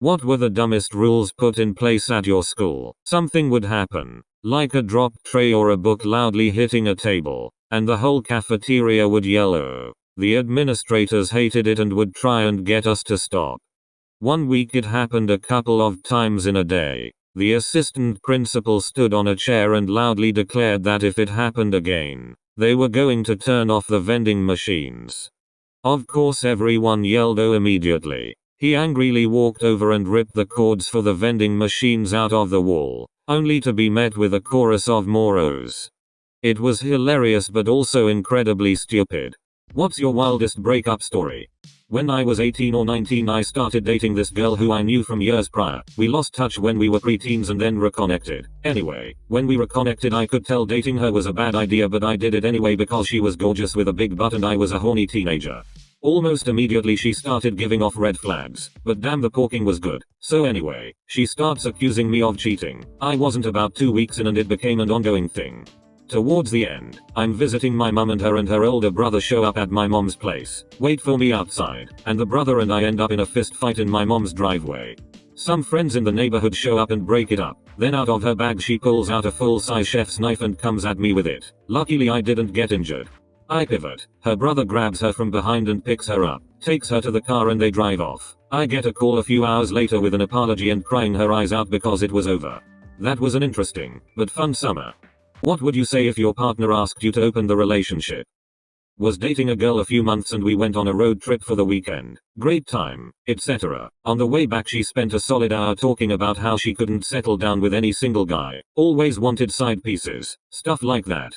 What were the dumbest rules put in place at your school? Something would happen, like a dropped tray or a book loudly hitting a table, and the whole cafeteria would yell "oh." The administrators hated it and would try and get us to stop. One week it happened a couple of times in a day. The assistant principal stood on a chair and loudly declared that if it happened again, they were going to turn off the vending machines. Of course everyone yelled "oh" immediately. He angrily walked over and ripped the cords for the vending machines out of the wall, only to be met with a chorus of more "ohs." It was hilarious but also incredibly stupid. What's your wildest breakup story? When I was 18 or 19 I started dating this girl who I knew from years prior. We lost touch when we were preteens and then reconnected. Anyway, when we reconnected I could tell dating her was a bad idea but I did it anyway because she was gorgeous with a big butt and I was a horny teenager. Almost immediately she started giving off red flags, but damn the porking was good. So anyway, she starts accusing me of cheating. I wasn't about 2 weeks in and it became an ongoing thing. Towards the end, I'm visiting my mum and her older brother show up at my mom's place, wait for me outside, and the brother and I end up in a fist fight in my mom's driveway. Some friends in the neighborhood show up and break it up, then out of her bag she pulls out a full-size chef's knife and comes at me with it. Luckily I didn't get injured. I pivot, her brother grabs her from behind and picks her up, takes her to the car and they drive off. I get a call a few hours later with an apology and crying her eyes out because it was over. That was an interesting, but fun summer. What would you say if your partner asked you to open the relationship? Was dating a girl a few months and we went on a road trip for the weekend. Great time, etc. On the way back she spent a solid hour talking about how she couldn't settle down with any single guy, always wanted side pieces, stuff like that.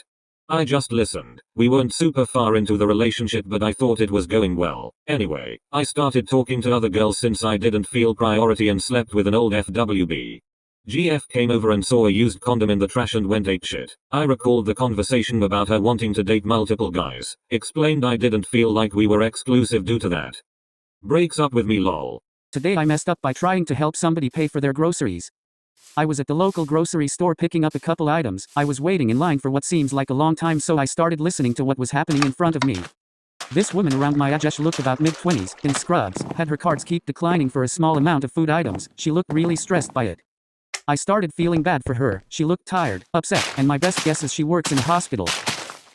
I just listened. We weren't super far into the relationship but I thought it was going well. Anyway, I started talking to other girls since I didn't feel priority and slept with an old FWB. GF came over and saw a used condom in the trash and went apeshit. I recalled the conversation about her wanting to date multiple guys. Explained I didn't feel like we were exclusive due to that. Breaks up with me lol. Today I messed up by trying to help somebody pay for their groceries. I was at the local grocery store picking up a couple items. I was waiting in line for what seems like a long time so I started listening to what was happening in front of me. This woman around my age looked about mid-20s, in scrubs, had her cards keep declining for a small amount of food items. She looked really stressed by it. I started feeling bad for her. She looked tired, upset, and my best guess is she works in a hospital.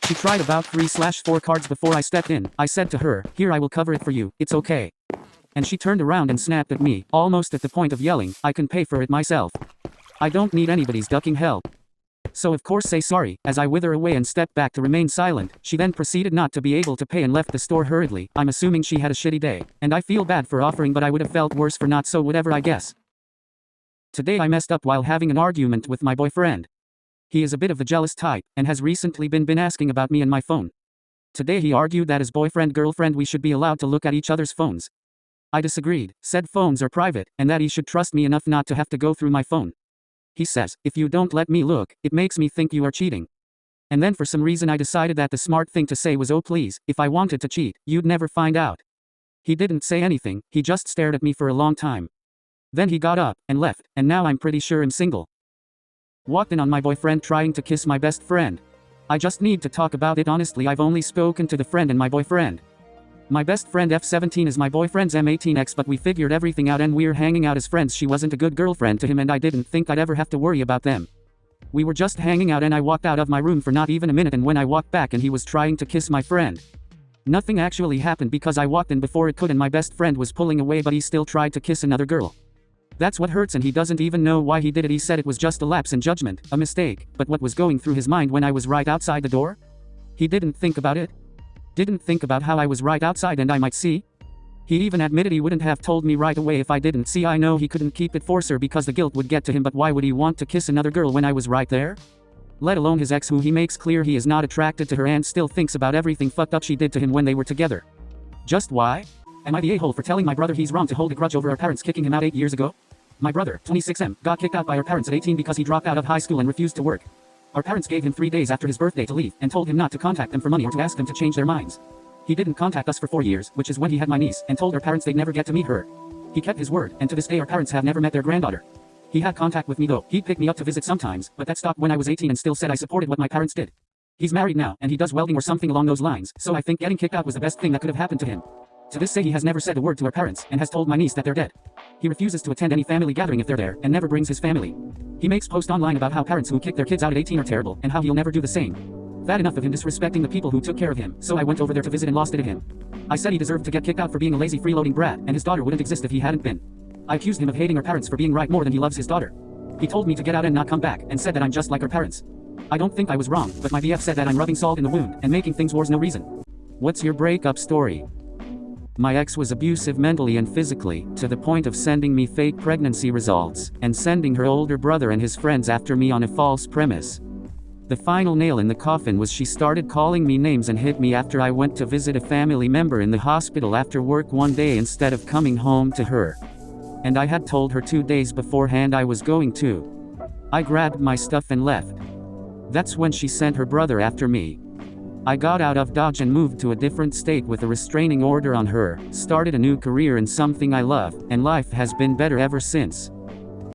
She tried about 3/4 cards before I stepped in. I said to her, "Here, I will cover it for you, it's okay." And she turned around and snapped at me, almost at the point of yelling, "I can pay for it myself. I don't need anybody's ducking help." So of course say sorry, as I wither away and step back to remain silent. She then proceeded not to be able to pay and left the store hurriedly. I'm assuming she had a shitty day. And I feel bad for offering but I would have felt worse for not, so whatever I guess. Today I messed up while having an argument with my boyfriend. He is a bit of the jealous type, and has recently been asking about me and my phone. Today he argued that as boyfriend-girlfriend we should be allowed to look at each other's phones. I disagreed, said phones are private, and that he should trust me enough not to have to go through my phone. He says, "If you don't let me look, it makes me think you are cheating." And then for some reason I decided that the smart thing to say was, "Oh please, if I wanted to cheat, you'd never find out." He didn't say anything, he just stared at me for a long time. Then he got up, and left, and now I'm pretty sure I'm single. Walked in on my boyfriend trying to kiss my best friend. I just need to talk about it honestly. I've only spoken to the friend and my boyfriend. My best friend F17 is my boyfriend's M18X, but we figured everything out and we're hanging out as friends. She wasn't a good girlfriend to him and I didn't think I'd ever have to worry about them. We were just hanging out and I walked out of my room for not even a minute, and when I walked back and he was trying to kiss my friend. Nothing actually happened because I walked in before it could and my best friend was pulling away, but he still tried to kiss another girl. That's what hurts, and he doesn't even know why he did it. He said it was just a lapse in judgment, a mistake, but what was going through his mind when I was right outside the door? He didn't think about it. Didn't think about how I was right outside and I might see. He even admitted he wouldn't have told me right away if I didn't see. I know he couldn't keep it for her because the guilt would get to him, but why would he want to kiss another girl when I was right there? Let alone his ex, who he makes clear he is not attracted to her and still thinks about everything fucked up she did to him when they were together. Just why? Am I the a-hole for telling my brother he's wrong to hold a grudge over our parents kicking him out 8 years ago? My brother, 26M, got kicked out by our parents at 18 because he dropped out of high school and refused to work. Our parents gave him 3 days after his birthday to leave, and told him not to contact them for money or to ask them to change their minds. He didn't contact us for 4 years, which is when he had my niece, and told our parents they'd never get to meet her. He kept his word, and to this day our parents have never met their granddaughter. He had contact with me though. He'd pick me up to visit sometimes, but that stopped when I was 18 and still said I supported what my parents did. He's married now, and he does welding or something along those lines, so I think getting kicked out was the best thing that could have happened to him. To this day he has never said a word to our parents, and has told my niece that they're dead. He refuses to attend any family gathering if they're there, and never brings his family. He makes posts online about how parents who kick their kids out at 18 are terrible, and how he'll never do the same. Bad enough of him disrespecting the people who took care of him, so I went over there to visit and lost it at him. I said he deserved to get kicked out for being a lazy freeloading brat, and his daughter wouldn't exist if he hadn't been. I accused him of hating her parents for being right more than he loves his daughter. He told me to get out and not come back, and said that I'm just like her parents. I don't think I was wrong, but my BF said that I'm rubbing salt in the wound, and making things worse no reason. What's your breakup story? My ex was abusive mentally and physically, to the point of sending me fake pregnancy results, and sending her older brother and his friends after me on a false premise. The final nail in the coffin was she started calling me names and hit me after I went to visit a family member in the hospital after work one day instead of coming home to her. And I had told her 2 days beforehand I was going to. I grabbed my stuff and left. That's when she sent her brother after me. I got out of Dodge and moved to a different state with a restraining order on her, started a new career in something I love, and life has been better ever since.